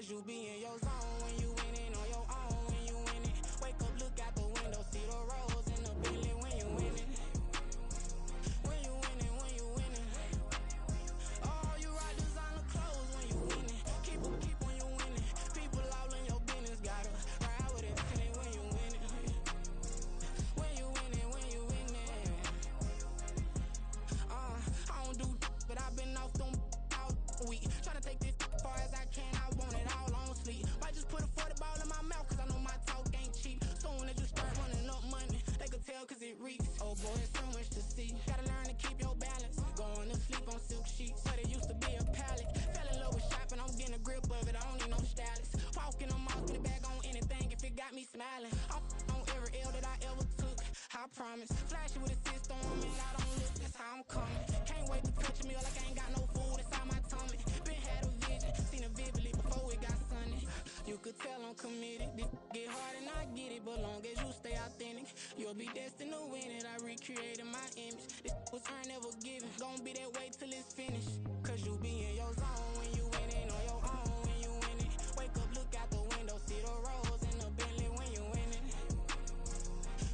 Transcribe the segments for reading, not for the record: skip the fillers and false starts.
Cause you be in your zone when you winning on your own when you winning. Wake up, look out the window, see the rose in the Bentley when you winning. When you winning, when you winning. Oh, you ride designer clothes when you winning. Keep when you winning. People all in your business, gotta ride with it when you winning. When you winning, when you winning. I don't do but I've been off them all week. Tryna take this far as I can, I want it all on sleep. Might just put a 40 ball in my mouth, cause I know my talk ain't cheap. Soon as you start running up money, they could tell cause it reeks. Oh boy, it's so much to see. Gotta learn to keep your balance. Going to sleep on silk sheets, but it used to be a pallet. Fell in love with shopping, I'm getting a grip of it, I don't need no stylist. Walking them off in the bag on anything if it got me smiling. I'm on every L that I ever took, I promise. Flashy with a system on me, I don't look, that's how I'm coming. Can't wait to touch a meal like I ain't got no food inside my tummy. Been had a vision, seen it vividly before it got sunny. You could tell I'm committed. This get hard and I get it, but long as you stay authentic, you'll be destined to win it. I recreated my image. This was earned, never given. Gonna be that way till it's finished. Cause you be in your zone when you winning on your own when you winning. Wake up, look out the window, see the rose in the Bentley when you winning.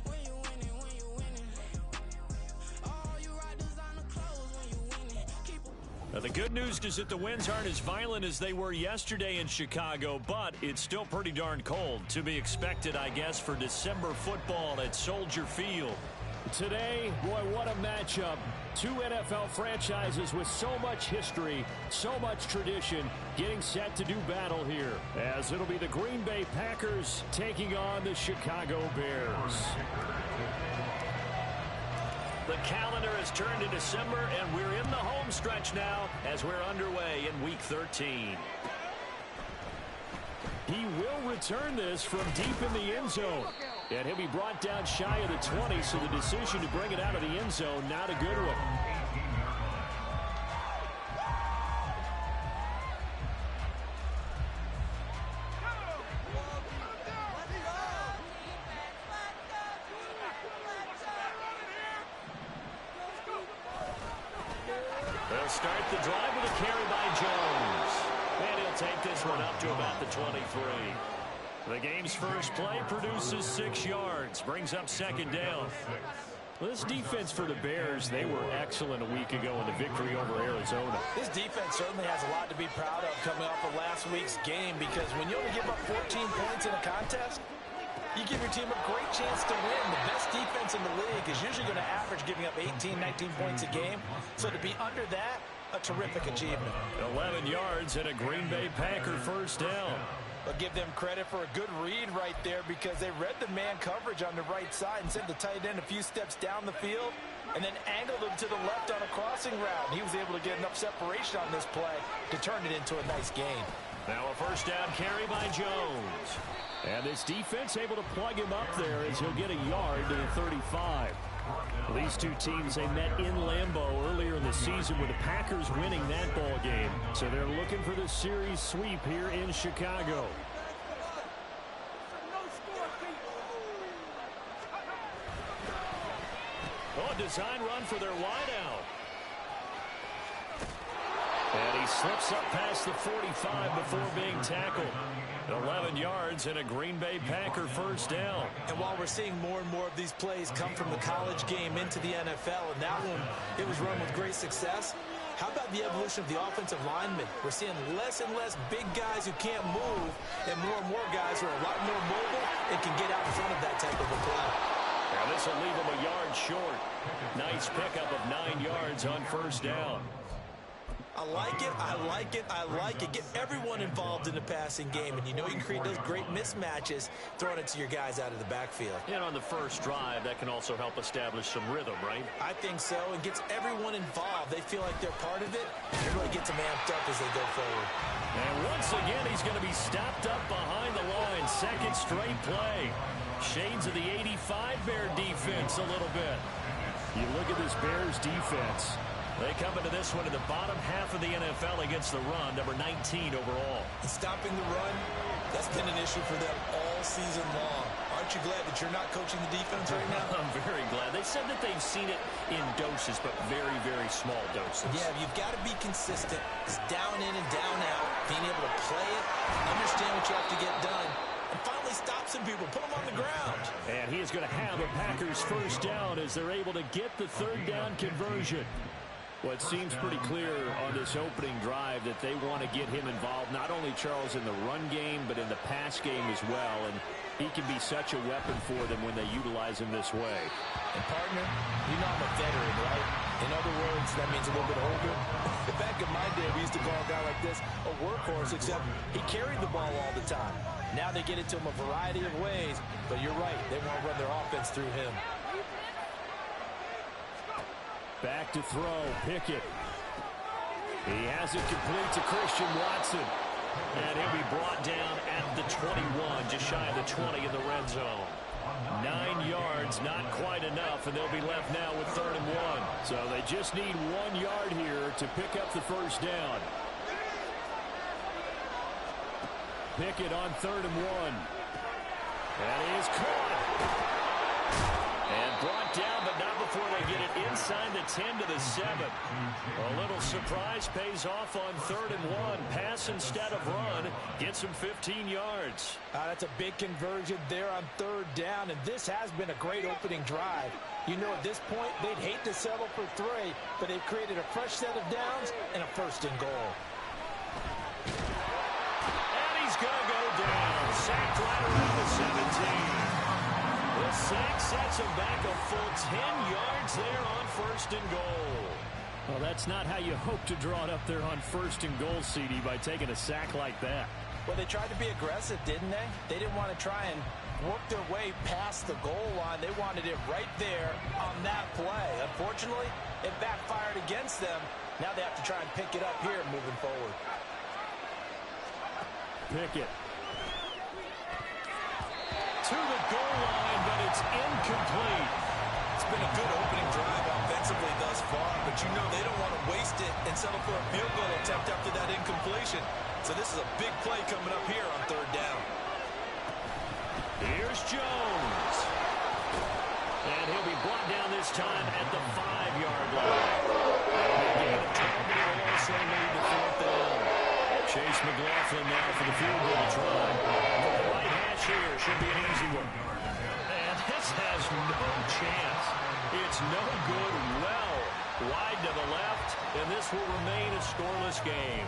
When you winning, when you winning. Oh, you ride designer clothes when you winning. Now, the good news is that the winds aren't as violent as they were yesterday in Chicago, but it's still pretty darn cold. To be expected, I guess, for December football at Soldier Field. Today, boy, what a matchup. Two NFL franchises with so much history, so much tradition, getting set to do battle here, as it'll be the Green Bay Packers taking on the Chicago Bears. The calendar has turned to December, and we're in the home stretch now as we're underway in Week 13. He will return this from deep in the end zone. And he'll be brought down shy of the 20, so the decision to bring it out of the end zone, not a good one. They'll start the drive with a carry by Jones. And he'll take this one up to about the 23. The game's first play produces 6 yards, brings up second down. Well, this defense for the Bears, they were excellent a week ago in the victory over Arizona. This defense certainly has a lot to be proud of coming off of last week's game, because when you only give up 14 points in a contest, you give your team a great chance to win. The best defense in the league is usually going to average giving up 18, 19 points a game. So to be under that, a terrific achievement. 11 yards and a Green Bay Packer first down. But give them credit for a good read right there, because they read the man coverage on the right side and sent the tight end a few steps down the field and then angled him to the left on a crossing route. He was able to get enough separation on this play to turn it into a nice gain. Now a first down carry by Jones. And this defense able to plug him up there as he'll get a yard to the 35. These two teams, they met in Lambeau earlier in the season with the Packers winning that ball game. So they're looking for the series sweep here in Chicago. Oh, design run for their wideout. And he slips up past the 45 before being tackled. 11 yards and a Green Bay Packer first down. And while we're seeing more and more of these plays come from the college game into the NFL, and that one, it was run with great success, how about the evolution of the offensive linemen? We're seeing less and less big guys who can't move, and more guys who are a lot more mobile and can get out in front of that type of a play. Now this will leave them a yard short. Nice pickup of 9 yards on first down. I like it, I like it, I like it. Get everyone involved in the passing game, and you know you can create those great mismatches throwing it to your guys out of the backfield. And on the first drive, that can also help establish some rhythm, right? I think so, and gets everyone involved. They feel like they're part of it. It really gets them amped up as they go forward. And once again, he's going to be stopped up behind the line. Second straight play. Shades of the 85 Bear defense a little bit. You look at this Bears defense. They come into this one in the bottom half of the NFL against the run, number 19 overall. And stopping the run, that's been an issue for them all season long. Our aren't you glad that you're not coaching the defense right now? I'm very glad. They said that they've seen it in doses, but very, very small doses. Yeah, you've got to be consistent. It's down in and down out, being able to play it, understand what you have to get done, and finally stop some people, put them on the ground. And he is going to have a Packers first down as they're able to get the third down conversion. Well, it seems pretty clear on this opening drive that they want to get him involved, not only, Charles, in the run game, but in the pass game as well. And he can be such a weapon for them when they utilize him this way. And, partner, you know I'm a veteran, right? In other words, that means a little bit older. Back in my day, we used to call a guy like this a workhorse, except he carried the ball all the time. Now they get it to him a variety of ways, but you're right. They want to run their offense through him. Back to throw, Pickett. He has it complete to Christian Watson. And he'll be brought down at the 21, just shy of the 20 in the red zone. 9 yards, not quite enough, and they'll be left now with 3rd and 1. So they just need 1 yard here to pick up the first down. Pickett on 3rd and 1. And he is caught. And brought down, but not before they get it inside the 10 to the 7. A little surprise pays off on 3rd and 1. Pass instead of run. Gets him 15 yards. That's a big conversion there on 3rd down, and this has been a great opening drive. You know, at this point, they'd hate to settle for 3, but they've created a fresh set of downs and a 1st and goal. And he's going to go down. Sacked right around the 17. The sack sets him back a full 10 yards there on 1st and goal. Well, that's not how you hope to draw it up there on 1st and goal, CD, by taking a sack like that. Well, they tried to be aggressive, didn't they? They didn't want to try and work their way past the goal line. They wanted it right there on that play. Unfortunately, it backfired against them. Now they have to try and pick it up here moving forward. Pickett. To the goal line, but it's incomplete. It's been a good opening drive offensively thus far, but you know they don't want to waste it and settle for a field goal attempt after that incompletion. So this is a big play coming up here on 3rd down. Here's Jones. And he'll be brought down this time at the 5-yard line. And a 12, but he'll also need the 4th down. Chase McLaughlin now for the field goal try. The right hash here should be an easy one. And this has no chance. It's no good. Well wide to the left, and this will remain a scoreless game.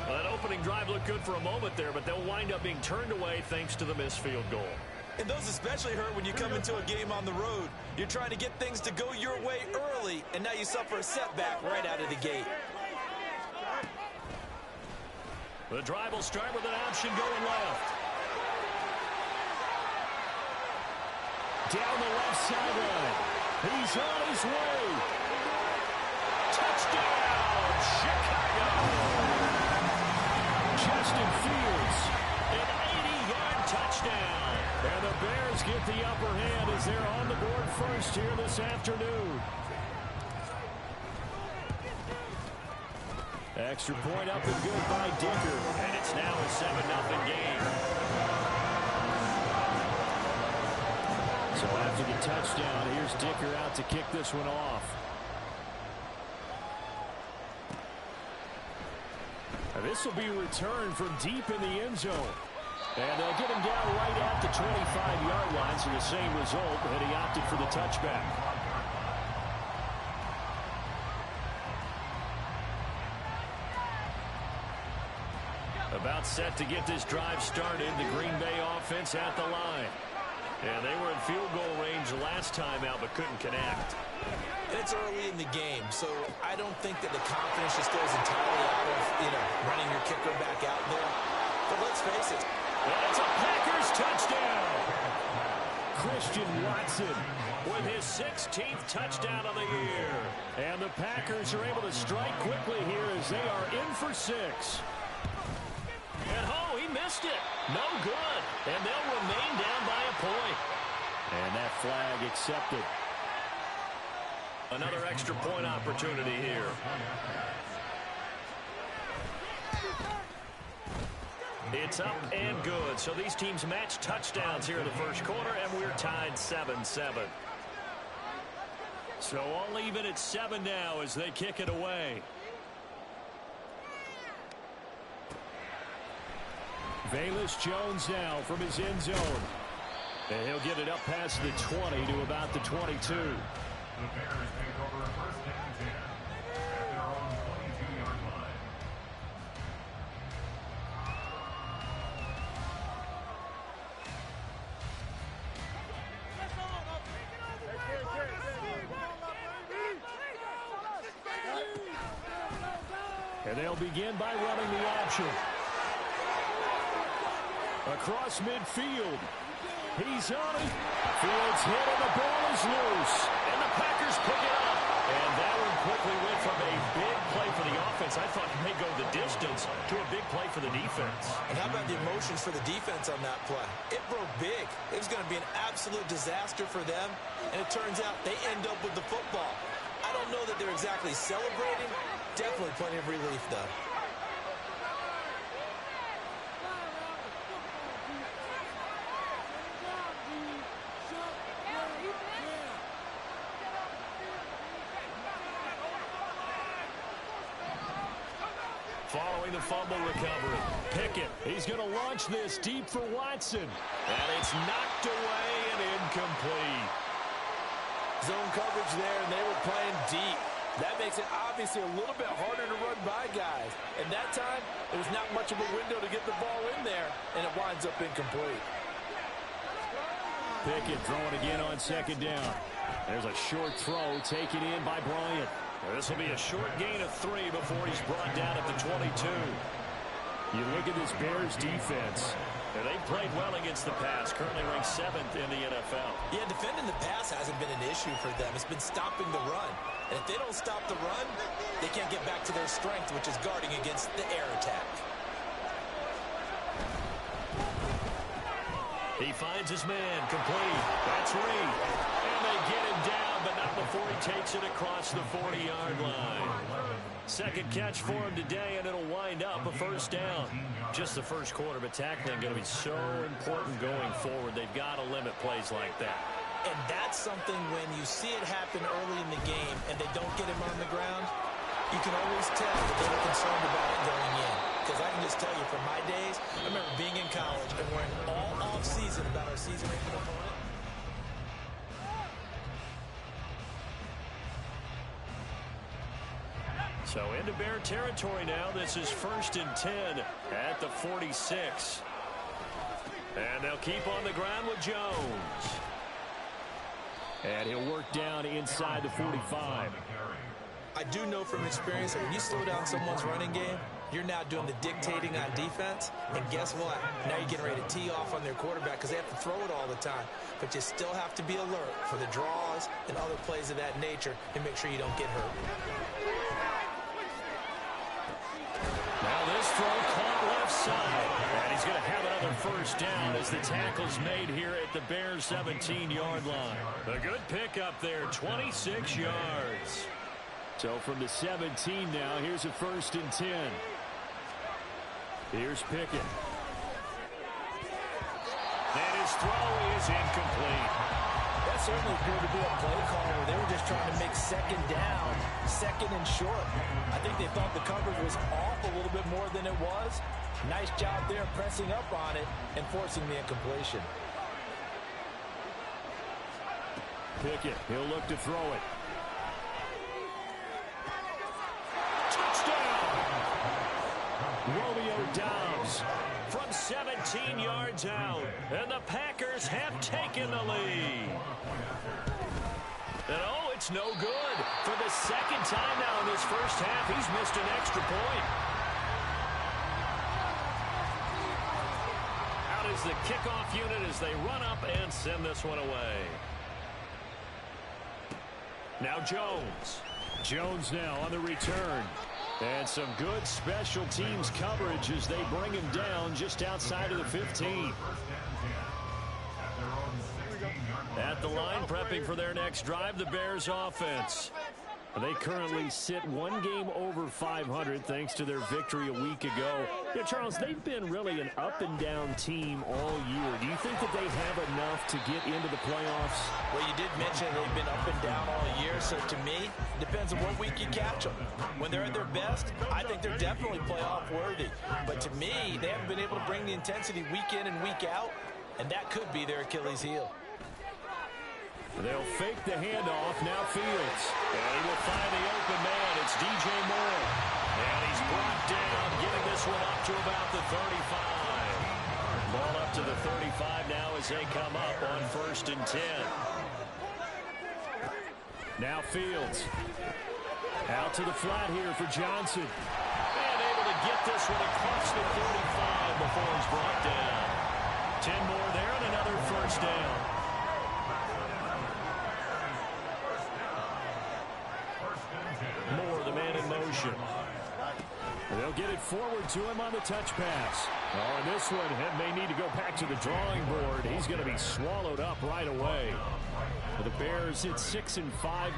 Well, that opening drive looked good for a moment there, but they'll wind up being turned away thanks to the missed field goal. And those especially hurt when you come into a game on the road. You're trying to get things to go your way early, and now you suffer a setback right out of the gate. The drive will start with an option going left. Down the left sideline. He's on his way. Touchdown, Chicago. Justin Fields, an 80-yard touchdown. And the Bears get the upper hand as they're on the board first here this afternoon. Extra point up and good by Dicker. And it's now a 7-0 game. So after the touchdown, here's Dicker out to kick this one off. And this will be returned from deep in the end zone. And they'll get him down right at the 25-yard line, so the same result, and he opted for the touchback. About set to get this drive started. The Green Bay offense at the line. And they were in field goal range last time out, but couldn't connect. It's early in the game, so I don't think that the confidence just goes entirely out of, running your kicker back out there. But let's face it. It's a Packers touchdown. Christian Watson with his 16th touchdown of the year. And the Packers are able to strike quickly here as they are in for 6. And he missed it. No good. And they'll remain down by a point. And that flag accepted. Another extra point opportunity here. It's up and good. So these teams match touchdowns here in the first quarter, and we're tied 7-7. So all even at 7 now as they kick it away. Velus Jones now from his end zone. And he'll get it up past the 20 to about the 22. The Bears take over first and 10 at their own 22-yard line. And they'll begin by running the option. Across midfield. He's on it. Fields hit and the ball is loose. And the Packers pick it up. And that one quickly went from a big play for the offense. I thought it may go the distance to a big play for the defense. And how about the emotions for the defense on that play? It broke big. It was going to be an absolute disaster for them. And it turns out they end up with the football. I don't know that they're exactly celebrating. Definitely plenty of relief, though. Following the fumble recovery, Pickett. He's going to launch this deep for Watson. And it's knocked away and incomplete. Zone coverage there, and they were playing deep. That makes it obviously a little bit harder to run by guys. And that time, there was not much of a window to get the ball in there, and it winds up incomplete. Pickett throwing again on second down. There's a short throw taken in by Bryant. This will be a short gain of 3 before he's brought down at the 22. You look at this Bears defense. And they've played well against the pass, currently ranked 7th in the NFL. Yeah, defending the pass hasn't been an issue for them. It's been stopping the run. And if they don't stop the run, they can't get back to their strength, which is guarding against the air attack. He finds his man, complete. That's Reed. And they get him down, but not before he takes it across the 40-yard line. Second catch for him today, and it'll wind up a first down. Just the first quarter, but tackling going to be so important going forward. They've got to limit plays like that. And that's something when you see it happen early in the game and they don't get him on the ground, you can always tell that they were concerned about it going in. Because I can just tell you, from my days, I remember being in college and worrying all off-season about our season-rated opponent. So into Bear territory now. This is 1st and 10 at the 46. And they'll keep on the ground with Jones. And he'll work down inside the 45. I do know from experience that when you slow down someone's running game, you're now doing the dictating on defense. And guess what? Now you're getting ready to tee off on their quarterback because they have to throw it all the time. But you still have to be alert for the draws and other plays of that nature and make sure you don't get hurt. Now this throw caught left side. And he's going to have another first down as the tackle's made here at the Bears' 17-yard line. A good pickup there, 26 yards. So from the 17 now, here's a 1st and 10. Here's Pickett. And his throw is incomplete. That certainly appeared to be a play call where they were just trying to make second down, second and short. I think they thought the coverage was off a little bit more than it was. Nice job there pressing up on it and forcing the incompletion. Pickett, he'll look to throw it. Romeo Doubs from 17 yards out, and the Packers have taken the lead. And oh, it's no good. For the second time now in this first half, he's missed an extra point. Out is the kickoff unit as they run up and send this one away. Now Jones. Jones now on the return. And some good special teams coverage as they bring him down just outside of the 15. At the line, prepping for their next drive, the Bears offense. They currently sit one game over 500 thanks to their victory a week ago. Yeah, Charles, they've been really an up-and-down team all year. Do you think that they have enough to get into the playoffs? Well, you did mention they've been up and down all year, so to me, it depends on what week you catch them. When they're at their best, I think they're definitely playoff worthy. But to me, they haven't been able to bring the intensity week in and week out, and that could be their Achilles heel. They'll fake the handoff. Now Fields. And he will find the open man. It's DJ Moore. And he's brought down, getting this one up to about the 35. Ball up to the 35 now as they come up on 1st and 10. Now Fields. Out to the flat here for Johnson. And able to get this one across the 35 before he's brought down. 10 more there and another 1st down. Moore, the man in motion. They'll get it forward to him on the touch pass. Oh, and this one may need to go back to the drawing board. He's going to be swallowed up right away. The Bears hit 6-5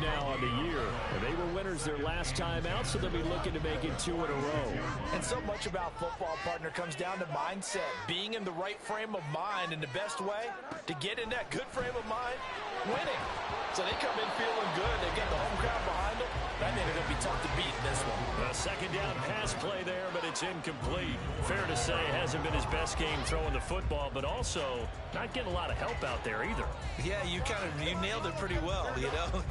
now on the year. They were winners their last time out, so they'll be looking to make it 2 in a row. And so much about football, partner, comes down to mindset. Being in the right frame of mind, and the best way to get in that good frame of mind, winning. So they come in feeling good. They get the home crowd behind them. I think they're going to be tough to beat in this one. A 2nd down pass play there, but it's incomplete. Fair to say, it hasn't been his best game throwing the football, but also not getting a lot of help out there either. Yeah, you nailed it pretty well, you know.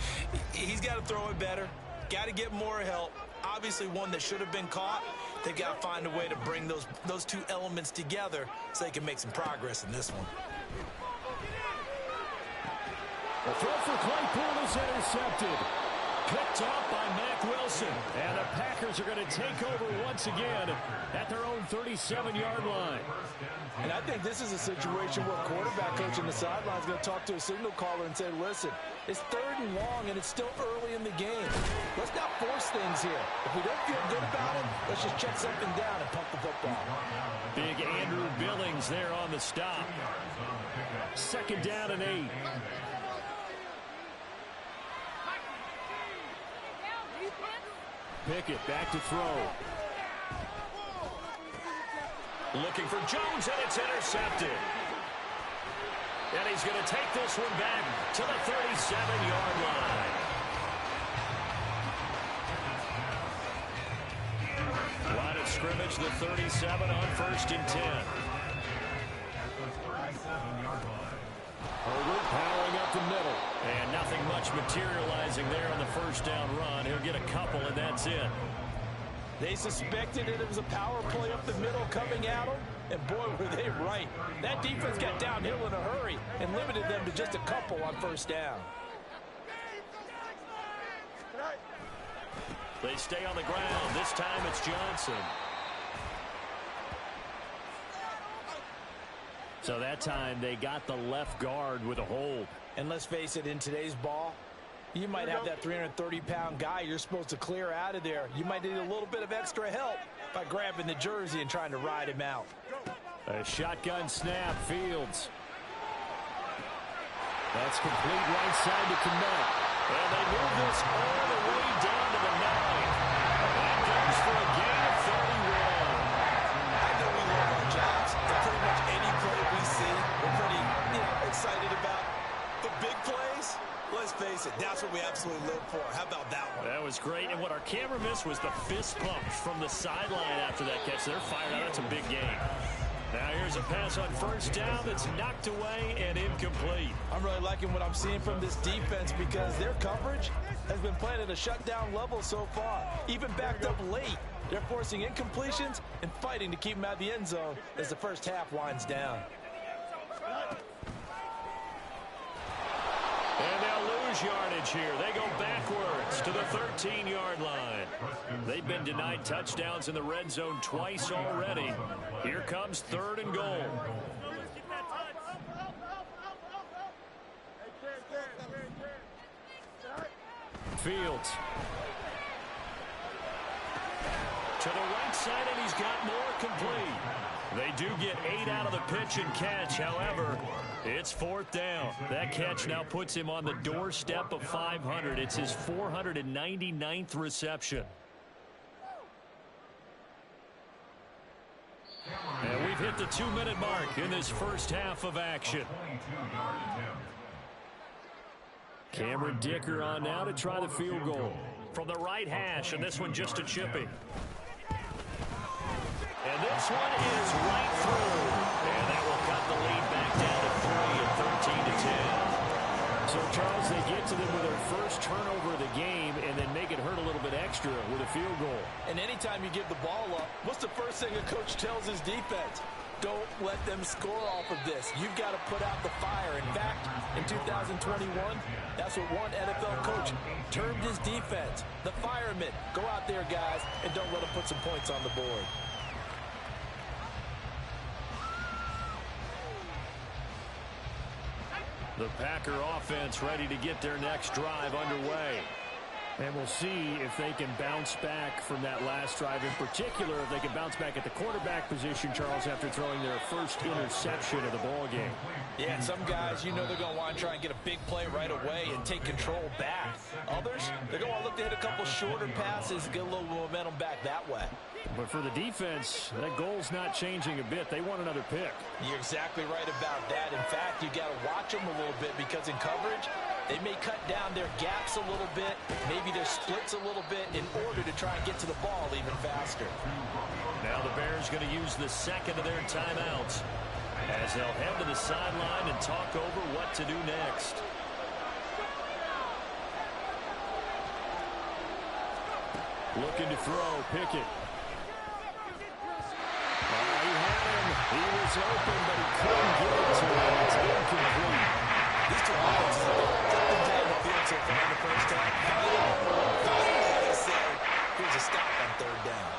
He's got to throw it better. Got to get more help. Obviously one that should have been caught. They've got to find a way to bring those two elements together so they can make some progress in this one. The throw for Claypool is intercepted. Picked off by Mack Wilson. And the Packers are going to take over once again at their own 37-yard line. And I think this is a situation where quarterback coach on the sideline is going to talk to a signal caller and say, listen, it's 3rd and long and it's still early in the game. Let's not force things here. If we don't feel good about it, let's just check something down and pump the football. Big Andrew Billings there on the stop. 2nd down and 8. Pickett back to throw. Looking for Jones, and it's intercepted. And he's going to take this one back to the 37-yard line. Line of scrimmage, the 37 on 1st and 10. Herbert powering up the middle. And nothing much materializing there on the 1st down run. He'll get a couple, and that's it. They suspected it was a power play up the middle coming at them, and boy, were they right. That defense got downhill in a hurry and limited them to just a couple on 1st down. They stay on the ground. This time it's Johnson. So that time they got the left guard with a hold. And let's face it, in today's ball, you might have that 330-pound guy you're supposed to clear out of there. You might need a little bit of extra help by grabbing the jersey and trying to ride him out. A shotgun snap, Fields. That's complete right side to Kmet. And they move this all the way down to the 9. That goes for a gain of 31. I know we love our jobs. Pretty much any play we see, we're pretty excited about. But big plays, let's face it, that's what we absolutely live for. How about that one? That was great. And what our camera missed was the fist pump from the sideline after that catch. They're fired out. That's a big game. Now here's a pass on 1st down that's knocked away and incomplete. I'm really liking what I'm seeing from this defense because their coverage has been playing at a shutdown level so far. Even backed up late, they're forcing incompletions and fighting to keep them out of the end zone as the 1st half winds down. And they'll lose yardage here. They go backwards to the 13-yard line. They've been denied touchdowns in the red zone twice already. Here comes 3rd and goal. Fields. To the right side, and he's got more complete. They do get 8 out of the pitch and catch. However, it's 4th down. That catch now puts him on the doorstep of 500. It's his 499th reception. And we've hit the 2-minute mark in this first half of action. Cameron Dicker on now to try the field goal. From the right hash, and this one just a chipping. And this one is right through. And that will cut the lead back down to 3 at 13-10. So, Charles, they get to them with their first turnover of the game and then make it hurt a little bit extra with a field goal. And anytime you give the ball up, what's the first thing a coach tells his defense? Don't let them score off of this. You've got to put out the fire. In fact, in 2021, that's what one NFL coach termed his defense. The firemen. Go out there, guys, and don't let them put some points on the board. The Packer offense ready to get their next drive underway. And we'll see if they can bounce back from that last drive. In particular, if they can bounce back at the quarterback position, Charles, after throwing their first interception of the ball game. Yeah, and some guys, you know they're going to want to try and get a big play right away and take control back. Others, they're going to look to hit a couple shorter passes, get a little momentum back that way. But for the defense, that goal's not changing a bit. They want another pick. You're exactly right about that. In fact, you got to watch them a little bit because in coverage, they may cut down their gaps a little bit, maybe their splits a little bit in order to try and get to the ball even faster. Now the Bears going to use the second of their timeouts as they'll head to the sideline and talk over what to do next. Looking to throw, Pickett. He had him. He was open, but he couldn't get it to him. It's incomplete. These two offenses are up and down the field so far in the first half. Like I said, here's a stop on 3rd down.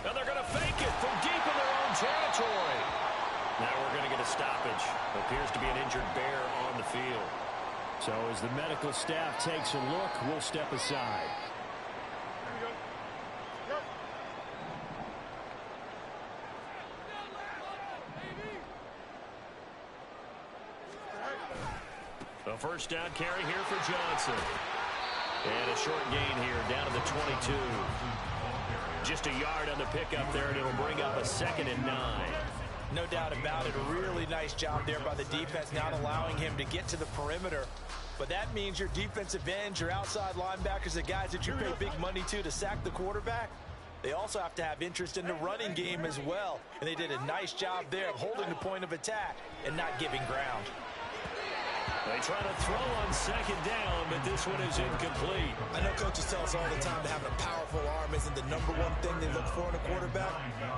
And they're going to fake it from deep in their own territory. Now we're going to get a stoppage. Appears to be an injured Bear on the field. So as the medical staff takes a look, we'll step aside. The first down carry here for Johnson. And a short gain here down to the 22. Just a yard on the pickup there, and it'll bring up a 2nd and 9. No doubt about it. A really nice job there by the defense, not allowing him to get to the perimeter. But that means your defensive ends, your outside linebackers, the guys that you pay big money to sack the quarterback, they also have to have interest in the running game as well. And they did a nice job there of holding the point of attack and not giving ground. They try to throw on 2nd down, but this one is incomplete. I know coaches tell us all the time that having a powerful arm isn't the #1 thing they look for in a quarterback.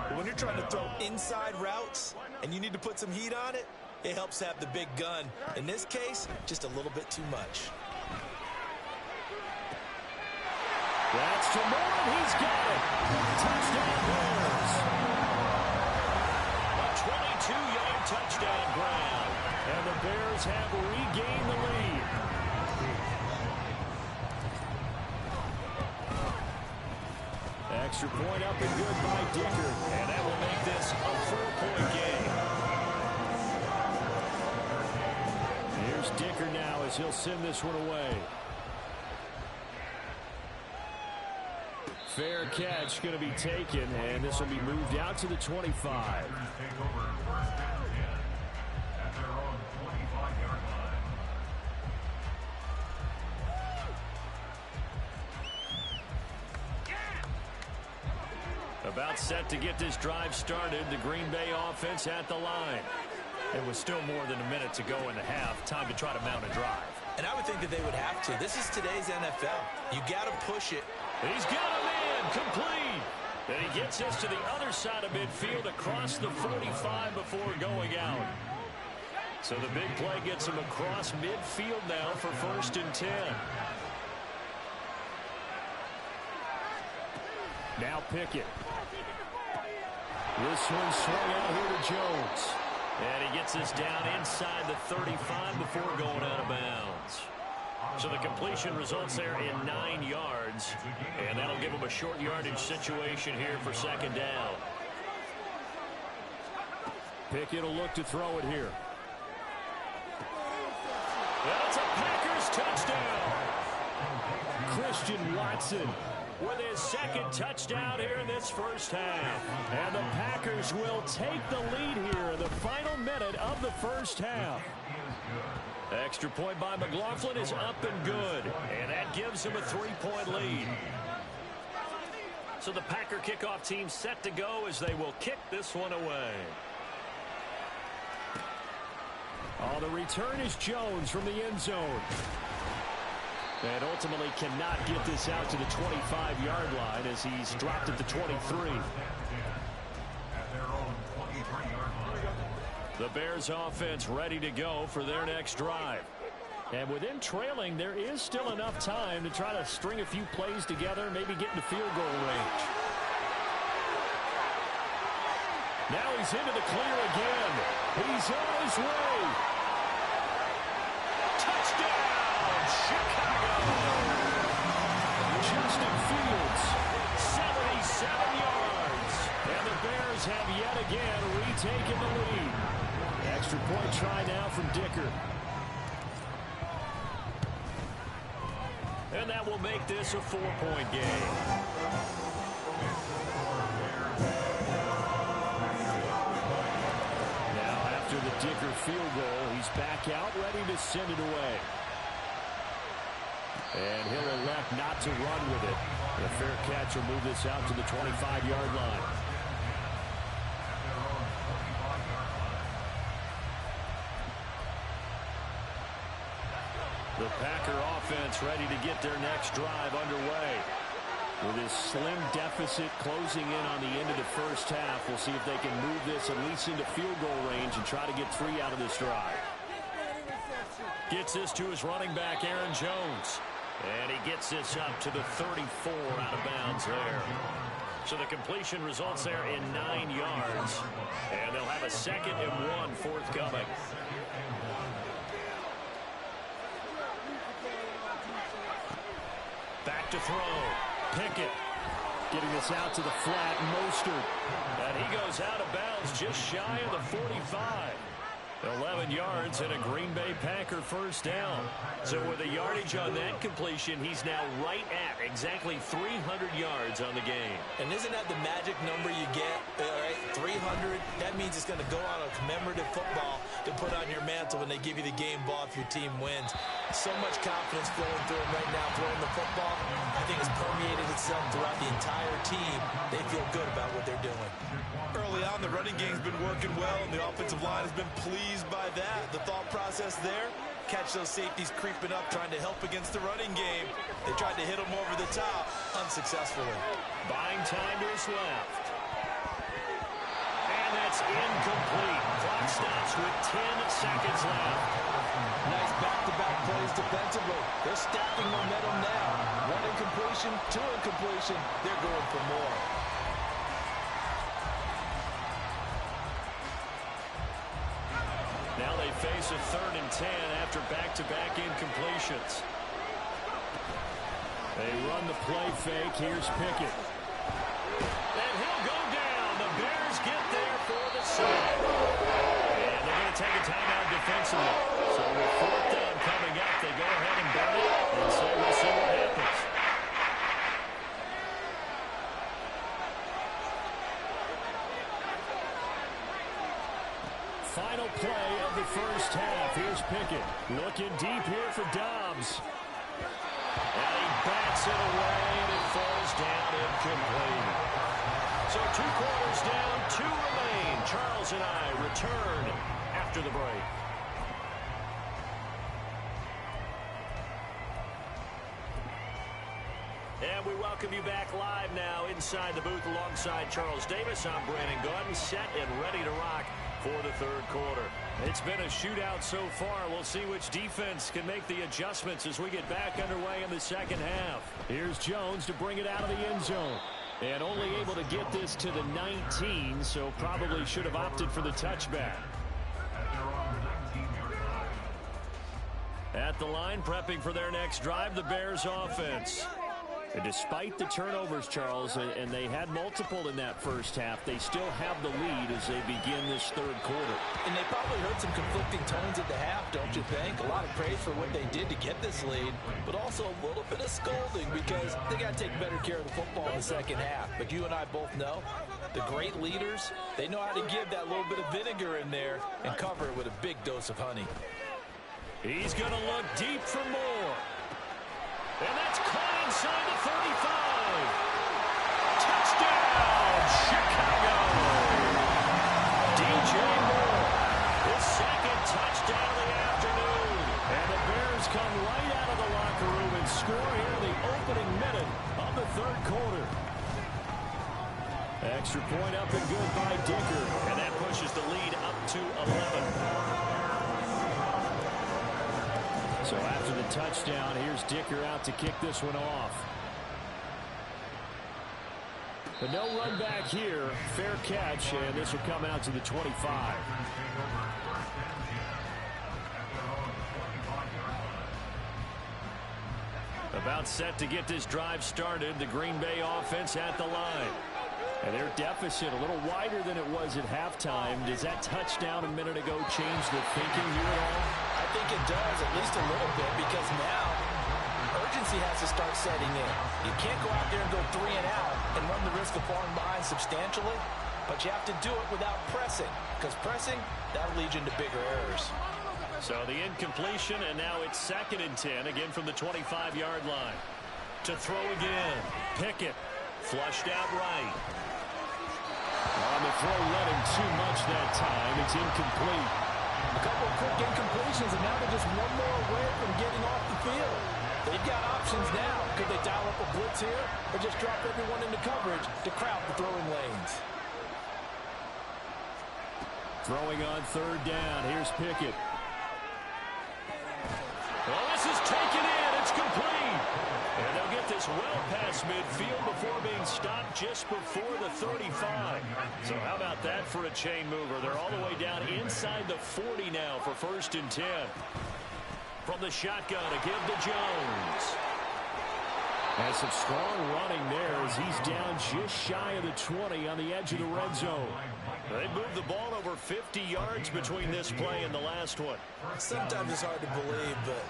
But when you're trying to throw inside routes and you need to put some heat on it, it helps have the big gun. In this case, just a little bit too much. That's to Moore, and he's got it. Touchdown Bears. A 22-yard touchdown ground. And the Bears have regained the lead. Extra point up and good by Dicker. And that will make this a 4-point game. Here's Dicker now as he'll send this one away. Fair catch going to be taken, and this will be moved out to the 25. About set to get this drive started. The Green Bay offense at the line. It was still more than a minute to go in the half. Time to try to mount a drive. And I would think that they would have to. This is today's NFL. You got to push it. He's got a man complete. And he gets us to the other side of midfield across the 45 before going out. So the big play gets him across midfield now for 1st and 10. Now Pickett. This one swung out here to Jones. And he gets us down inside the 35 before going out of bounds. So the completion results there in 9 yards, and that'll give them a short yardage situation here for second down. Pickett will look to throw it here. That's a Packers touchdown. Christian Watson With his second touchdown here in this first half. And the Packers will take the lead here in the final minute of the first half. Extra point by McLaughlin is up and good. And that gives him a 3-point lead. So the Packer kickoff team set to go as they will kick this one away. Oh, the return is Jones from the end zone. And ultimately cannot get this out to the 25-yard line as he's dropped at the 23. The Bears offense ready to go for their next drive. And with him trailing, there is still enough time to try to string a few plays together, maybe get into field goal range. Now he's into the clear again. He's on his way. Touchdown, Chicago! Justin Fields, 77 yards. and the Bears have yet again retaken the lead. Extra point try now from Dicker. And that will make this a 4-point game. Now after the Dicker field goal, he's back out ready to send it away. And he'll elect not to run with it. A fair catch will move this out to the 25-yard line. The Packer offense ready to get their next drive underway. With his slim deficit closing in on the end of the first half, we'll see if they can move this at least into field goal range and try to get 3 out of this drive. Gets this to his running back, Aaron Jones. And he gets this up to the 34 out of bounds there. So the completion results there in 9 yards. And they'll have a 2nd and 1 forthcoming. Back to throw. Pickett. Getting this out to the flat, Mostert. And he goes out of bounds just shy of the 45. 11 yards and a Green Bay Packer first down. So with a yardage on that completion, he's now right at exactly 300 yards on the game. And isn't that the magic number you get, right? 300. That means it's going to go on a commemorative football to put on your mantle when they give you the game ball if your team wins. So much confidence flowing through him right now, throwing the football. I think it's permeated itself throughout the entire team. They feel good about what they're doing. Early on, the running game's been working well, and the offensive line has been pleased by that. The thought process there, catch those safeties creeping up, trying to help against the running game. They tried to hit them over the top, unsuccessfully. Buying time to his left. And that's incomplete. Clock stops with 10 seconds left. Nice back-to-back plays defensively. They're stacking momentum now. 1 incompletion, 2 incompletion. They're going for more. Now they face a 3rd and 10 after back-to-back incompletions. They run the play fake. Here's Pickett. And he'll go down. The Bears get there for the sack. And they're going to take a timeout defensively. So with 4th down coming up, they go ahead and burn it and say we'll see what happens. Final play of the first half. Here's Pickett. Looking deep here for Dobbs. And he bats it away, and it falls down incomplete. So 2 quarters down, 2 remain. Charles and I return after the break. And we welcome you back live now inside the booth alongside Charles Davis. I'm Brandon Gordon, set and ready to rock for the 3rd quarter. It's been a shootout so far. We'll see which defense can make the adjustments as we get back underway in the second half. Here's Jones to bring it out of the end zone. And only able to get this to the 19, so probably should have opted for the touchback. At the line, prepping for their next drive, the Bears offense. And despite the turnovers, Charles, and they had multiple in that first half, they still have the lead as they begin this third quarter. And they probably heard some conflicting tones at the half, don't you think? A lot of praise for what they did to get this lead, but also a little bit of scolding because they got to take better care of the football in the second half. But you and I both know the great leaders, they know how to give that little bit of vinegar in there and cover it with a big dose of honey. He's going to look deep for more. And that's caught inside the 35. Touchdown, Chicago. DJ Moore, his second touchdown of the afternoon. And the Bears come right out of the locker room and score here in the opening minute of the third quarter. Extra point up and good by Dicker. And that pushes the lead up to 11. So after the touchdown, here's Dicker out to kick this one off. But no run back here. Fair catch, and this will come out to the 25. About set to get this drive started. The Green Bay offense at the line. And their deficit a little wider than it was at halftime. Does that touchdown a minute ago change the thinking here at all? I think it does, at least a little bit, because now urgency has to start setting in. You can't go out there and go 3 and out and run the risk of falling behind substantially, but you have to do it without pressing, because pressing, that'll lead you into bigger errors. So the incompletion, and now it's 2nd and 10, again from the 25-yard line. To throw again, Pickett, flushed out right. On the throw, let him too much that time. It's incomplete. A couple of quick incompletions, and now they're just one more away from getting off the field. They've got options now. Could they dial up a blitz here or just drop everyone into coverage to crowd the throwing lanes? Throwing on 3rd down. Here's Pickett. Well, this is taken in. It's complete. And they'll get this well past midfield before being stopped just before the 35. So how about that for a chain mover? They're all the way down inside the 40 now for 1st and 10. From the shotgun to give to Jones. And some strong running there as he's down just shy of the 20 on the edge of the red zone. They moved the ball over 50 yards between this play and the last one. Sometimes it's hard to believe, but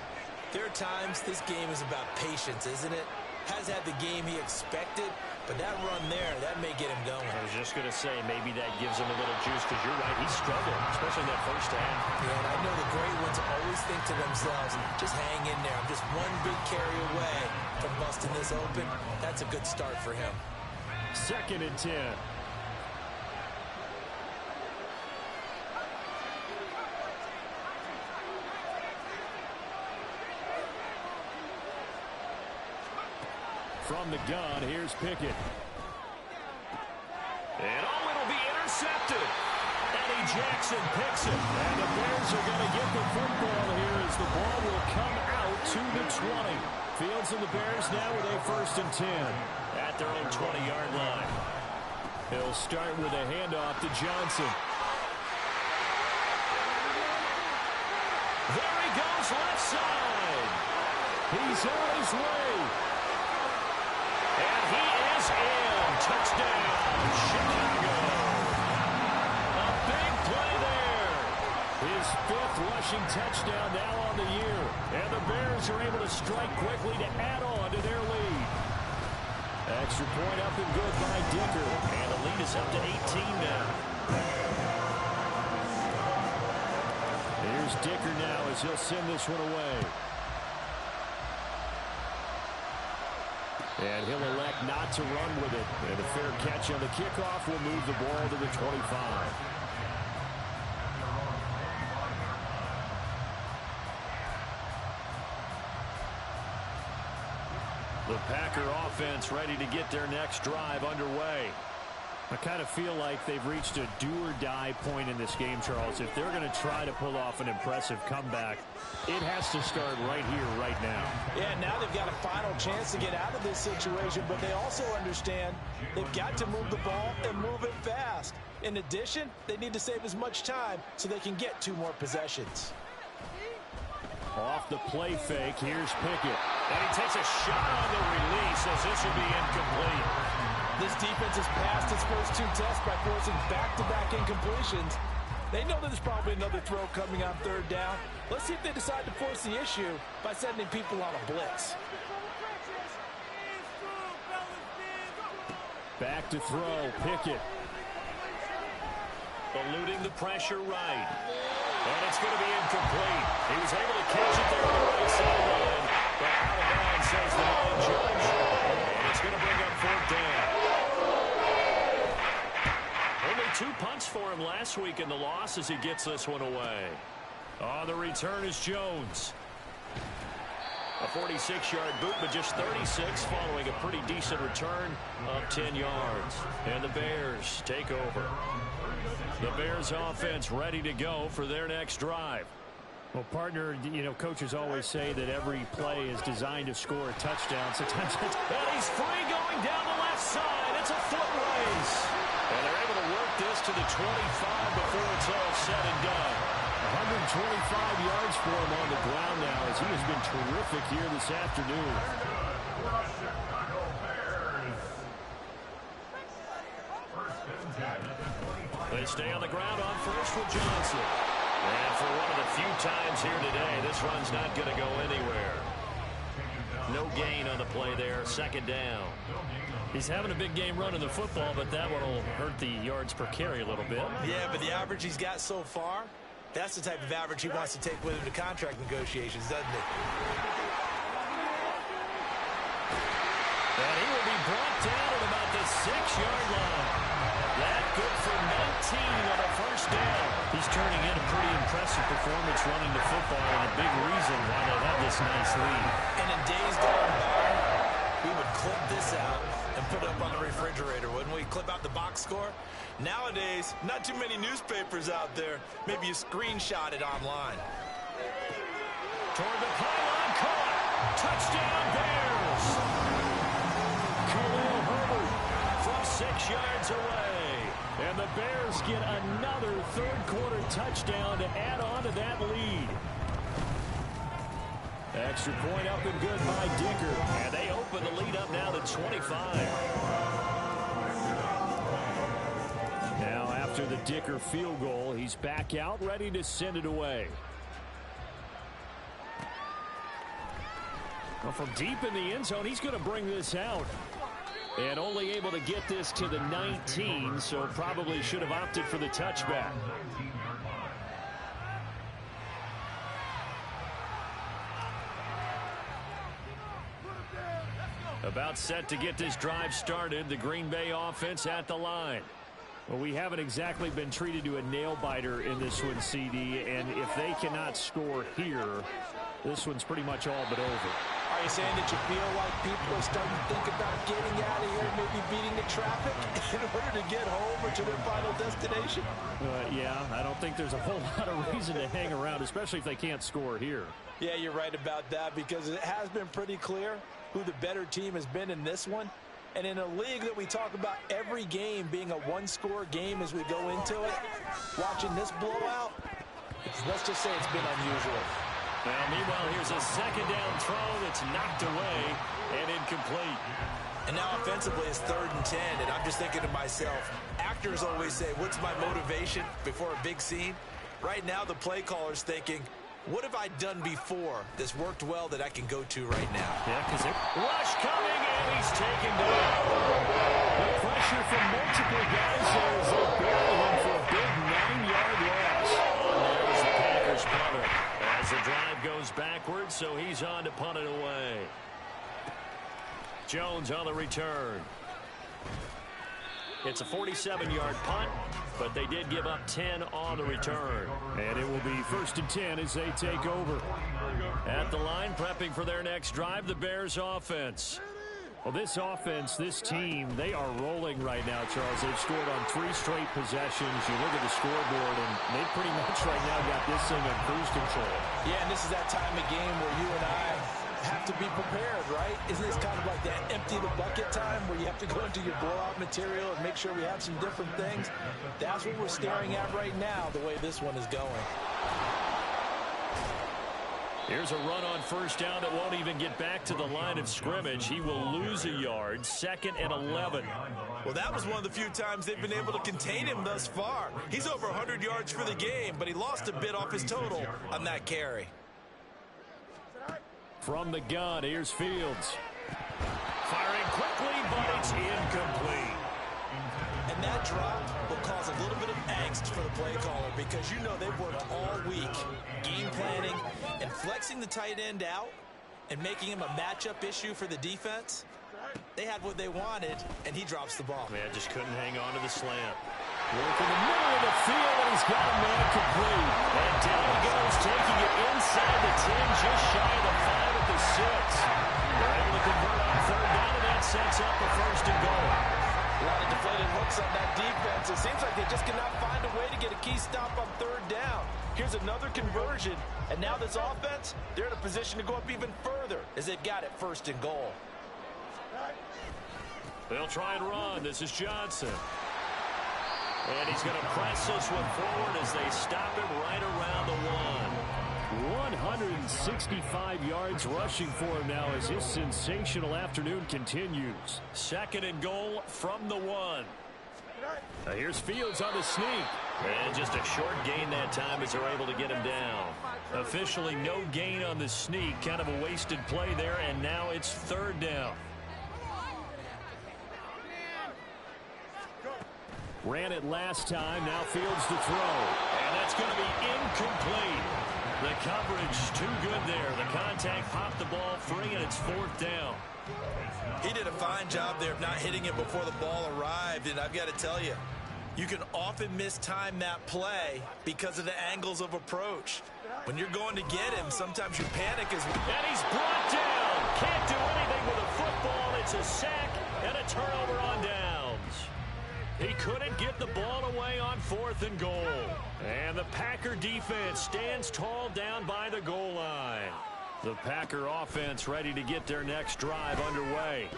there are times this game is about patience, isn't it? Has had the game he expected, but that run there, that may get him going. I was just going to say, maybe that gives him a little juice, because you're right, he struggled, especially in that first half. Yeah, and I know the great ones always think to themselves, just hang in there. I'm just one big carry away from busting this open. That's a good start for him. 2nd and 10. From the gun, here's Pickett. And it'll be intercepted. Eddie Jackson picks it. And the Bears are going to get the football here as the ball will come out to the 20. Fields and the Bears now with a 1st and 10. At their own 20-yard line. He'll start with a handoff to Johnson. There he goes, left side. He's on his way. And he is in. Touchdown, Chicago. A big play there. His 5th rushing touchdown now on the year. And the Bears are able to strike quickly to add on to their lead. Extra point up and good by Dicker. And the lead is up to 18 now. Here's Dicker now as he'll send this one away. And he'll elect not to run with it. And a fair catch on the kickoff will move the ball to the 25. The Packer offense ready to get their next drive underway. I kind of feel like they've reached a do-or-die point in this game, Charles. If they're going to try to pull off an impressive comeback, it has to start right here, right now. Yeah, now they've got a final chance to get out of this situation, but they also understand they've got to move the ball and move it fast. In addition, they need to save as much time so they can get 2 more possessions. Off the play fake, here's Pickett. And he takes a shot on the release as this will be incomplete. This defense has passed its first 2 tests by forcing back-to-back incompletions. They know there's probably another throw coming on 3rd down. Let's see if they decide to force the issue by sending people on a blitz. Back to throw, Pickett. Eluding the pressure right. And it's going to be incomplete. He was able to catch it there on the right sideline. But out of bounds, says the line judge. And it's going to bring up 4th down. Only 2 punts for him last week in the loss as he gets this one away. On the return is Jones. A 46-yard boot, but just 36 following a pretty decent return of 10 yards. And the Bears take over. The Bears offense ready to go for their next drive. Well, partner, you know, coaches always say that every play is designed to score a touchdown. Sometimes it's... And he's free going down the left side. It's a foot race. And they're able to work this to the 25 before it's all said and done. 125 yards for him on the ground now as he has been terrific here this afternoon. They stay on the ground on first with Johnson. And for one of the few times here today, this run's not going to go anywhere. No gain on the play there. 2nd down. He's having a big game running the football, but that one will hurt the yards per carry a little bit. Yeah, but the average he's got so far, that's the type of average he wants to take with him to contract negotiations, doesn't it? And he will be brought down at about the 6-yard line. That good for 19 on a 1st down. He's turning in a pretty impressive performance running the football, and a big reason why they have this nice lead. And in days gone by, we would clip this out and put it up on the refrigerator, wouldn't we? Clip out the box score. Nowadays, not too many newspapers out there. Maybe you screenshot it online. Toward the pylon, caught. Touchdown, Bears. Khalil Herbert From 6 yards away. And the Bears get another 3rd quarter touchdown to add on to that lead. Extra point up and good by Dicker. And they open the lead up now to 25. Now after the Dicker field goal, he's back out ready to send it away. Well, from deep in the end zone, he's going to bring this out. And only able to get this to the 19, so probably should have opted for the touchback. About set to get this drive started. The Green Bay offense at the line. Well, we haven't exactly been treated to a nail-biter in this one, CD, and if they cannot score here, this one's pretty much all but over. Are you saying that you feel like people are starting to think about getting out of here, maybe beating the traffic in order to get home or to their final destination? Yeah, I don't think there's a whole lot of reason to hang around, especially if they can't score here. Yeah, you're right about that because it has been pretty clear who the better team has been in this one. And in a league that we talk about every game being a one-score game as we go into it, watching this blowout, let's just say it's been unusual. Well, meanwhile, here's a 2nd down throw that's knocked away and incomplete. And now offensively it's 3rd and 10, and I'm just thinking to myself, actors always say, what's my motivation before a big scene? Right now the play caller's thinking, what have I done before that's worked well that I can go to right now? Yeah, because rush coming, and he's taken down. The pressure from multiple guys there as they bury him for a big 9-yard loss. There's the Packers punter. As the drive goes backwards, so he's on to punt it away. Jones on the return. It's a 47-yard punt, but they did give up 10 on the return. And it will be 1st and 10 as they take over. At the line, prepping for their next drive, the Bears offense. Well, this offense, this team, they are rolling right now, Charles. They've scored on 3 straight possessions. You look at the scoreboard, and they pretty much right now got this thing on cruise control. Yeah, and this is that time of game where you and I have to be prepared, right? Isn't this kind of like that empty the bucket time where you have to go into your blowout material and make sure we have some different things? That's what we're staring at right now, the way this one is going. Here's a run on first down that won't even get back to the line of scrimmage. He will lose a yard, 2nd and 11. Well, that was one of the few times they've been able to contain him thus far. He's over 100 yards for the game, but he lost a bit off his total on that carry. From the gun, here's Fields. Firing quickly, but it's incomplete. And that drop will cause a little bit of angst for the play caller because you know they've worked all week game planning and flexing the tight end out and making him a matchup issue for the defense. They had what they wanted, and he drops the ball. Man, just couldn't hang on to the slant. Work in the middle of the field, and he's got a man complete. And down he goes, taking it inside the 10, just shy of the 5 at the 6. They're able to convert on 3rd down, and that sets up a 1st and goal. A lot of deflated looks on that defense. It seems like they just cannot find a way to get a key stop on 3rd down. Here's another conversion, and now this offense, they're in a position to go up even further as they've got it 1st and goal. They'll try and run. This is Johnson. And he's going to press this one forward as they stop him right around the 1. 165 yards rushing for him now as his sensational afternoon continues. 2nd and goal from the 1. Now here's Fields on the sneak. And just a short gain that time as they're able to get him down. Officially no gain on the sneak. Kind of a wasted play there, and now it's 3rd down. Ran it last time. Now Fields to throw. And that's going to be incomplete. The coverage too good there. The contact popped the ball free, and it's 4th down. He did a fine job there of not hitting it before the ball arrived, and I've got to tell you, you can often mistime that play because of the angles of approach. When you're going to get him, sometimes you panic as well. And he's brought down. Can't do anything with a football. It's a sack and a turnover on downs. He couldn't get the ball away on 4th and goal. And the Packer defense stands tall down by the goal line. The Packer offense ready to get their next drive underway.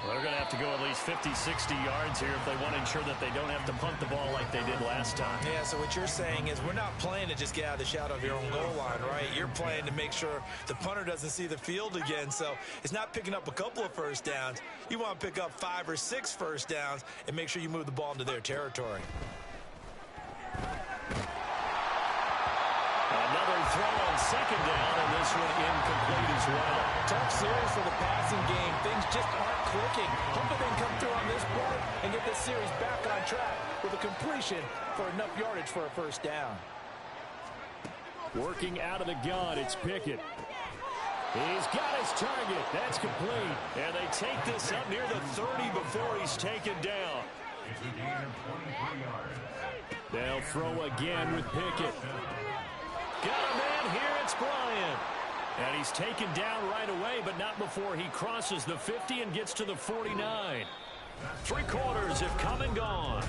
Well, they're going to have to go at least 50, 60 yards here if they want to ensure that they don't have to punt the ball like they did last time. Yeah, so what you're saying is we're not playing to just get out of the shadow of your own goal line, right? You're playing to make sure the punter doesn't see the field again. So it's not picking up a couple of 1st downs. You want to pick up 5 or 6 1st downs and make sure you move the ball into their territory. Another throw on 2nd down, and this one incomplete as well. Tough series for the passing game. Things just aren't clicking. Hopefully they can come through on this play and get this series back on track with a completion for enough yardage for a 1st down. Working out of the gun, it's Pickett. He's got his target. That's complete. And they take this up near the 30 before he's taken down. It's a gain of 23 yards. They'll throw again with Pickett. Got a man here, it's Bryant. And he's taken down right away, but not before he crosses the 50 and gets to the 49. 3 quarters have come and gone.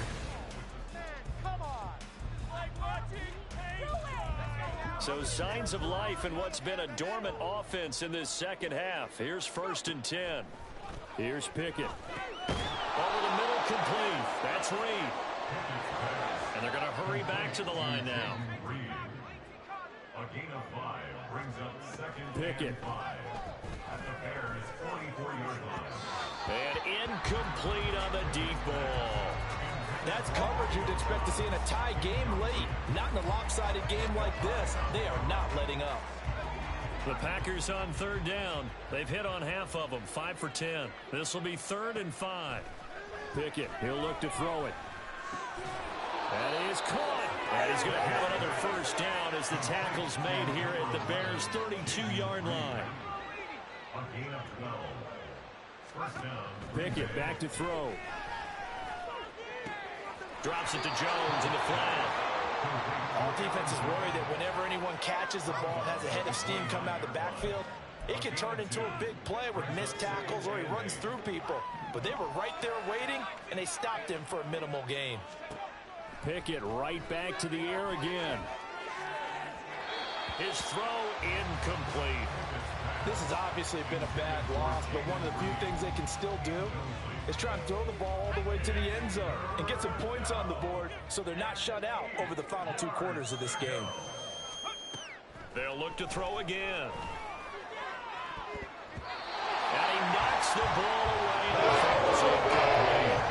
So signs of life in what's been a dormant offense in this 2nd half. Here's 1st and 10. Here's Pickett. Over the middle, complete. That's Reed. And they're going to hurry back to the line now. A gain of 5 brings up 2nd Pickett. and 5 at the Bears' 44-yard line. And incomplete on the deep ball. That's coverage you'd expect to see in a tie game late. Not in a lopsided game like this. They are not letting up. The Packers on 3rd down. They've hit on half of them, 5 for 10. This will be 3rd and 5. Pickett, he'll look to throw it. That is caught. And he's going to have another 1st down as the tackle's made here at the Bears' 32-yard line. A gain of 12. 1st down. Pickett back to throw. Drops it to Jones in the flat. All defenses worry that whenever anyone catches the ball and has a head of steam come out of the backfield, it can turn into a big play with missed tackles or he runs through people. But they were right there waiting, and they stopped him for a minimal gain. Pickett right back to the air again. His throw incomplete. This has obviously been a bad loss, but one of the few things they can still do is try and throw the ball all the way to the end zone and get some points on the board so they're not shut out over the final 2 quarters of this game. They'll look to throw again. And he knocks the ball away. And it falls incomplete.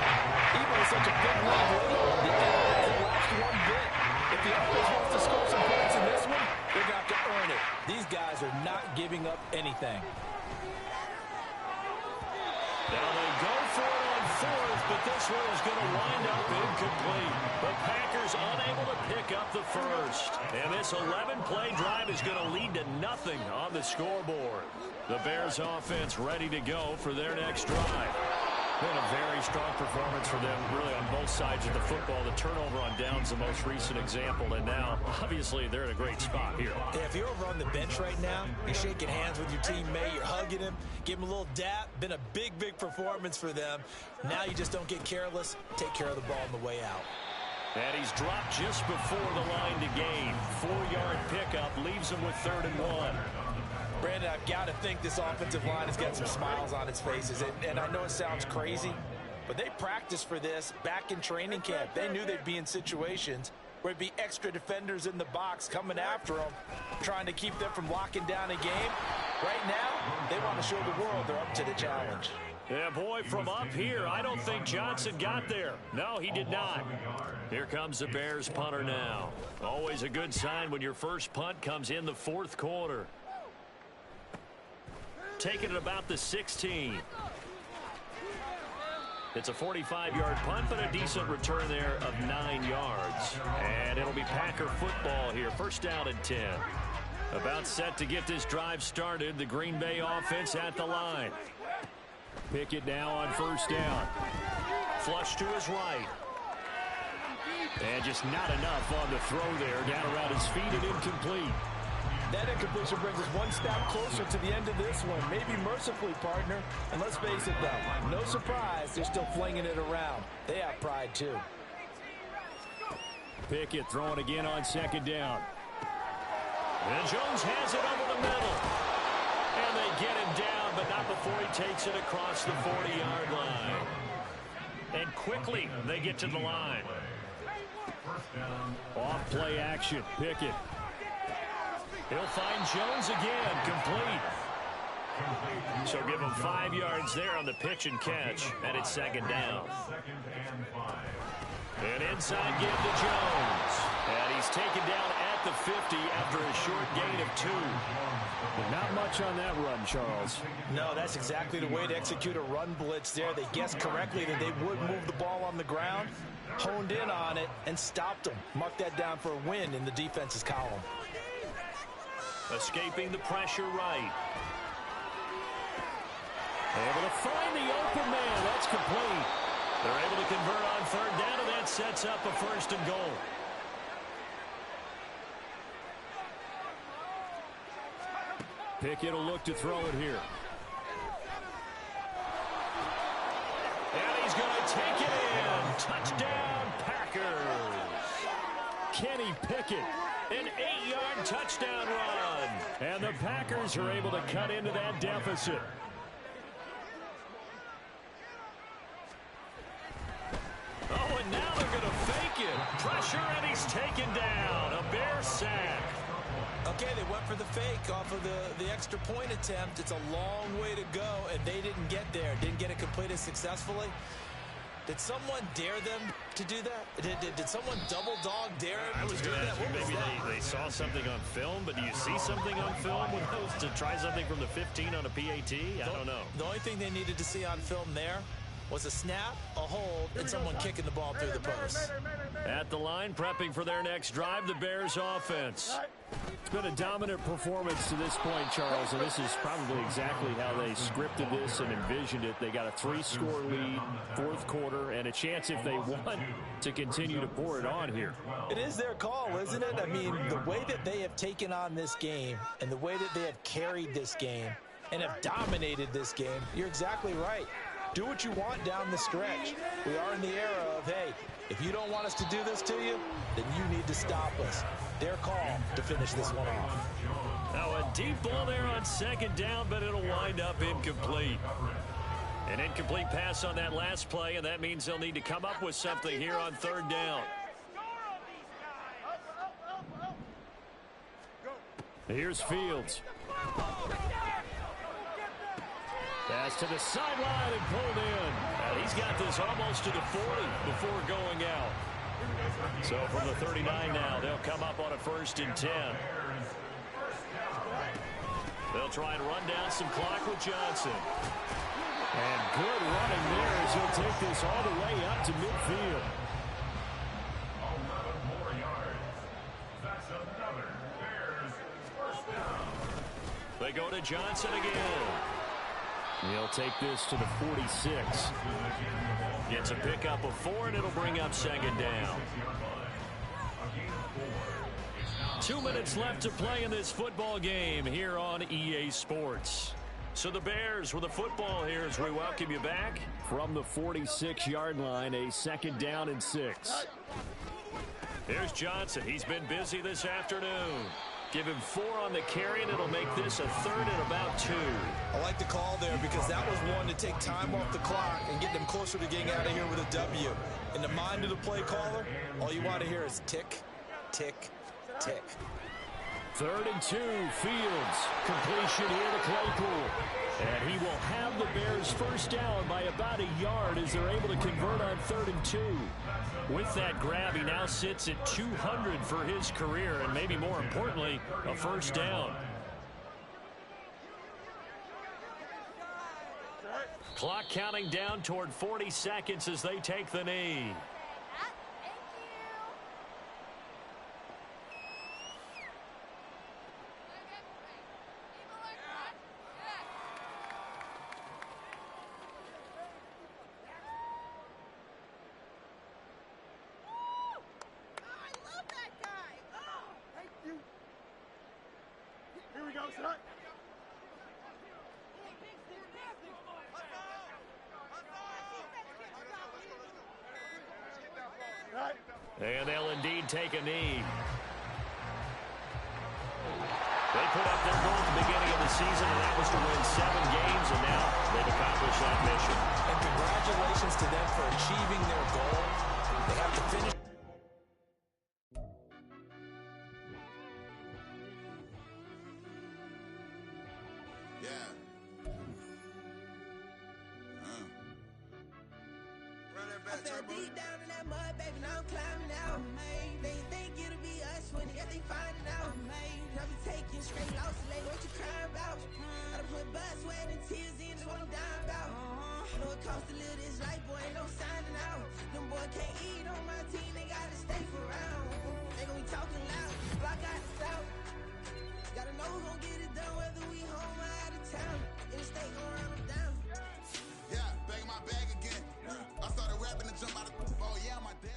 Even with such a big lead lead, the end hasn't lasted one bit. If the offense wants to score some points in this one, they're going to have to earn it. These guys are not giving up anything. Now they go for it on fourth, but this one is going to wind up incomplete. The Packers unable to pick up the first. And this 11-play drive is going to lead to nothing on the scoreboard. The Bears offense ready to go for their next drive. Been a very strong performance for them, really, on both sides of the football. The turnover on downs, the most recent example, and now, obviously, they're in a great spot here. Yeah, if you're over on the bench right now, you're shaking hands with your teammate, you're hugging him, give him a little dap. Been a big, big performance for them. Now you just don't get careless. Take care of the ball on the way out. And he's dropped just before the line to gain. 4-yard pickup leaves him with 3rd and 1. Brandon, I've got to think this offensive line has got some smiles on its faces. And I know it sounds crazy, but they practiced for this back in training camp. They knew they'd be in situations where there'd be extra defenders in the box coming after them, trying to keep them from locking down a game. Right now, they want to show the world they're up to the challenge. Yeah, boy, from up here, I don't think Johnson got there. No, he did not. Here comes the Bears punter now. Always a good sign when your first punt comes in the 4th quarter. Taking it about the 16. It's a 45-yard punt, but a decent return there of 9 yards. And it'll be Packer football here. 1st down and 10. About set to get this drive started. The Green Bay offense at the line. Pickett now on 1st down. Flush to his right. And just not enough on the throw there. Down around his feet and incomplete. That incompletion brings us one step closer to the end of this one. Maybe mercifully, partner. And let's face it, though, no surprise, they're still flinging it around. They have pride, too. Pickett throwing again on 2nd down. And Jones has it over the middle. And they get him down, but not before he takes it across the 40-yard line. And quickly, they get to the line. Off play action, Pickett. He'll find Jones again, complete. So give him 5 yards there on the pitch and catch, and it's 2nd down. And inside give to Jones. And he's taken down at the 50 after a short gain of 2. But not much on that run, Charles. No, that's exactly the way to execute a run blitz there. They guessed correctly that they would move the ball on the ground, honed in on it, and stopped them. Mark that down for a win in the defense's column. Escaping the pressure right. Able to find the open man. That's complete. They're able to convert on 3rd down, and that sets up a 1st and goal. Pickett will look to throw it here. And he's going to take it in. Touchdown, Packers. Kenny Pickett. An 8-yard touchdown run. And the Packers are able to cut into that deficit. Oh, and now they're going to fake it. Pressure, and he's taken down. A Bear sack. Okay, they went for the fake off of the extra point attempt. It's a long way to go, and they didn't get there. Didn't get it completed successfully. Did someone dare them to do that? Did someone double dog dare them to do that? Maybe they saw something on film, but do you see something on film with those to try something from the 15 on a PAT? I don't know. The only thing they needed to see on film there was a snap, a hold, and someone kicking the ball through the post. At the line, prepping for their next drive, the Bears offense. It's been a dominant performance to this point, Charles, and this is probably exactly how they scripted this and envisioned it. They got a 3-score lead, 4th quarter, and a chance, if they want, to continue to pour it on here. It is their call, isn't it? I mean, the way that they have taken on this game and the way that they have carried this game and have dominated this game, you're exactly right. Do what you want down the stretch. We are in the era of, hey, if you don't want us to do this to you, then you need to stop us. Their call to finish this one off. Now a deep ball there on 2nd down, but it'll wind up incomplete. An incomplete pass on that last play, and that means they'll need to come up with something here on 3rd down. Here's Fields. Pass to the sideline and pulled in. And he's got this almost to the 40 before going out. So from the 39 now, they'll come up on a 1st and 10. They'll try and run down some clock with Johnson. And good running there as he'll take this all the way up to midfield. 11 more yards. That's another Bears first down. They go to Johnson again. He'll take this to the 46. Gets a pickup of 4, and it'll bring up 2nd down. 2 minutes left to play in this football game here on EA Sports. So the Bears with the football here as we welcome you back. From the 46-yard line, a 2nd down and 6. Here's Johnson. He's been busy this afternoon. Give him 4 on the carry, and it'll make this a 3rd and about 2. I like the call there because that was one to take time off the clock and get them closer to getting out of here with a W. In the mind of the play caller, all you want to hear is tick, tick, tick. 3rd and 2, Fields. Completion here to Claypool. And he will have the Bears first down by about a yard as they're able to convert on 3rd and 2. With that grab, he now sits at 200 for his career, and maybe more importantly, a first down. Clock counting down toward 40 seconds as they take the knee. And they'll indeed take a knee. They put up their goal at the beginning of the season, and that was to win 7 games, and now they've accomplished that mission. And congratulations to them for achieving their goal. They have to finish. I fell deep down in that mud, baby, now I'm climbing out. They think it'll be us when they finding out. I be taking straight losses, like what you crying about? I done put blood, sweat, and tears in, just what I'm dying about. Know it costs to live this life, boy, ain't no signing out. Them boy can't eat on my team, they gotta stay for round. They gon' be talking loud, block out the south. Gotta know who gon' get it done, whether we home or out of town. In the state, gon' run them down. Yeah, back in my bag again. I started rapping and jump out of oh yeah, my daddy.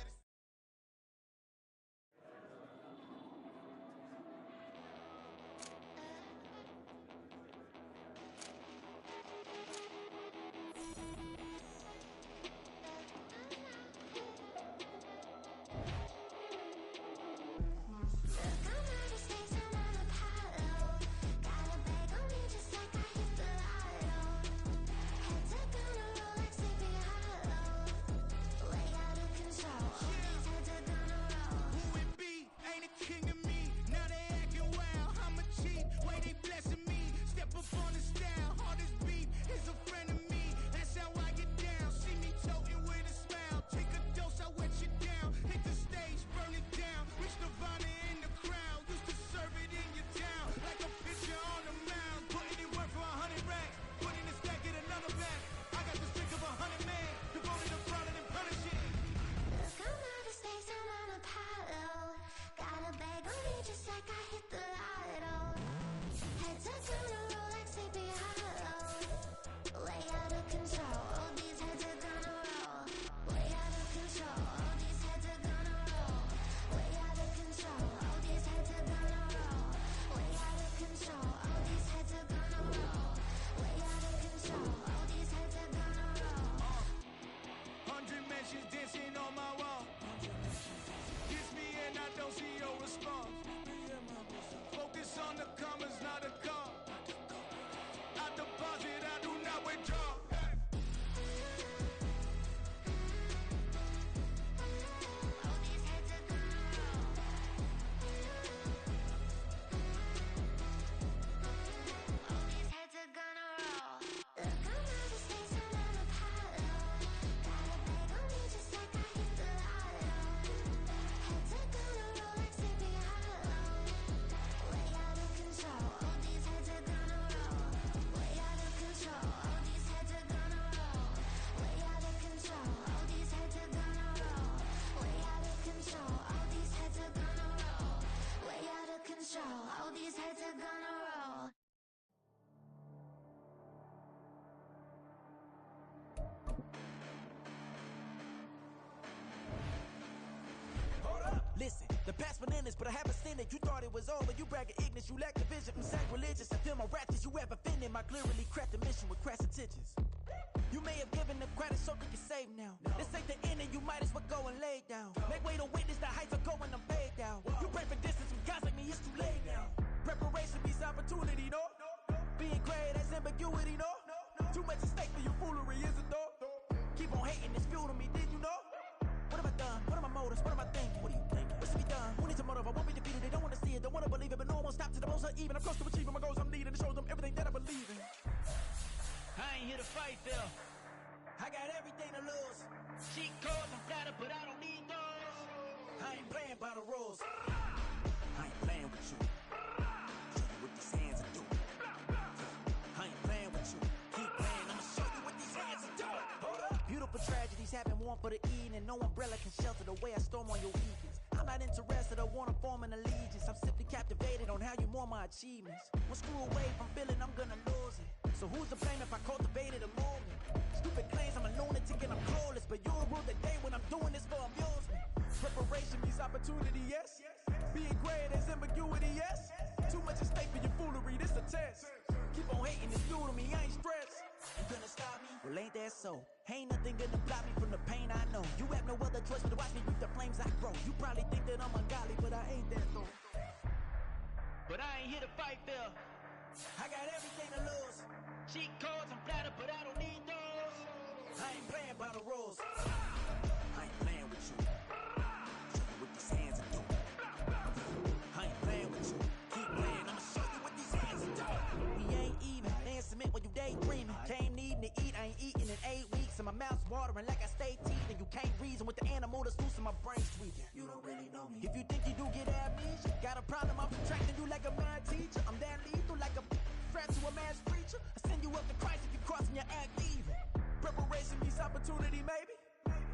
The past bananas, but I haven't seen it. You thought it was over. You bragging ignorance. You lack the vision. I'm sacrilegious. I feel my raptors. You have offended my clearly crafted mission with crass intentions. You may have given them credit so they can save now. This ain't the end and you might as well go and lay down. Make way to witness the heights are going, I'm paid down. You pray for distance from guys like me, it's too late now. Preparation means opportunity, no? Being great, that's ambiguity, no? Too much at stake for your foolery, is it though? Keep on hating, it's fuel to me, did you know? What have I done? What are my motives? What am I thinking? What are you thinking? What's to be done? Who needs a motive? I won't be defeated. They don't want to see it, don't want to believe it, but no one will stop to the most even. I'm close to achieving my goals I'm needing to show them everything that I believe in. I ain't here to fight, Phil. I got everything to lose. Cheat codes, I'm flattered, but I don't need those. I ain't playing by the rules. I ain't playing with you. Show you what these hands are doing. I ain't playing with you. Keep playing, I'ma show you what these hands are doing. Hold up. Beautiful tragedies happen, one for the evening. No umbrella can shelter the way I storm on your weekends. I'm not interested, I wanna form an allegiance. I'm simply captivated on how you mourn my achievements. One screw away from feeling I'm gonna lose it. So who's to blame if I cultivated a movement? Stupid claims I'm a lunatic and I'm clueless, but you'll rule the day when I'm doing this for amusement. Preparation means opportunity, yes. Being great is ambiguity, yes. Too much at stake for your foolery, this a test. Keep on hating, it's new to me, I ain't stressed. You gonna stop me? Well, ain't that so? Ain't nothing gonna block me from the pain I know. You have no other choice but to watch me reap the flames I grow. You probably think that I'm ungodly, but I ain't that though. But I ain't here to fight, Phil. I got everything to lose. Cheat codes, I'm flattered, but I don't need those. I ain't playing by the rules. I ain't playing with you. Show you what these hands are doing. I ain't playing with you. Keep playing, I'ma show you what these hands are doing. We ain't even. They submit when you daydreaming. Came needing to eat, I ain't eating in 8 weeks. And my mouth's watering like I stay teething. You can't reason with the animal that's loose in my brain's tweaking. You don't really know me. If you think you do get amnesia, got a problem, I'm subtracting you like a mad teacher. I'm that lethal like a threat to a mass preacher. I send you up to Christ if you crossing your act evil. Preparation means opportunity, maybe.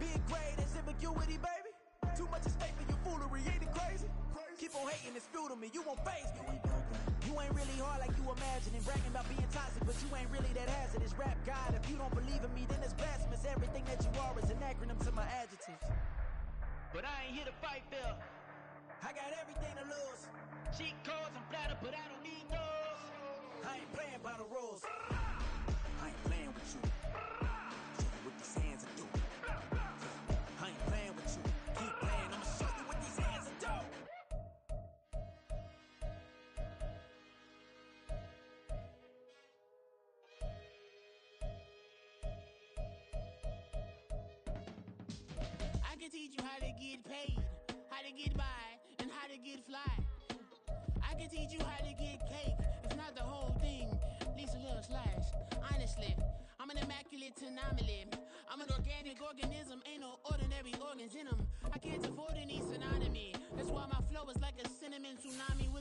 Being great is ambiguity, baby. Too much at stake for your foolery, ain't it crazy? Keep on hating, it's fuel to me, you won't faze me. You ain't really hard like you imagining. Bragging about being toxic, but you ain't really that hazardous. Rap God, if you don't believe in me, then it's blasphemous. Everything that you are is an acronym to my adjectives. But I ain't here to fight, Phil. I got everything to lose. Cheat codes, I'm flattered, but I don't need those. I ain't playing by the rules. I ain't playing with you. Show you what these hands are doing. I ain't playing with you. Keep playing, I'ma show you what these hands are doing. I can teach you how to get paid, how to get by, and how to get fly. I can teach you how to get cake, if not the whole thing, at least a little slice. Honestly, I'm an immaculate anomaly. I'm an organic organism, ain't no ordinary organs in them. I can't afford any synonymy. That's why my flow is like a cinnamon tsunami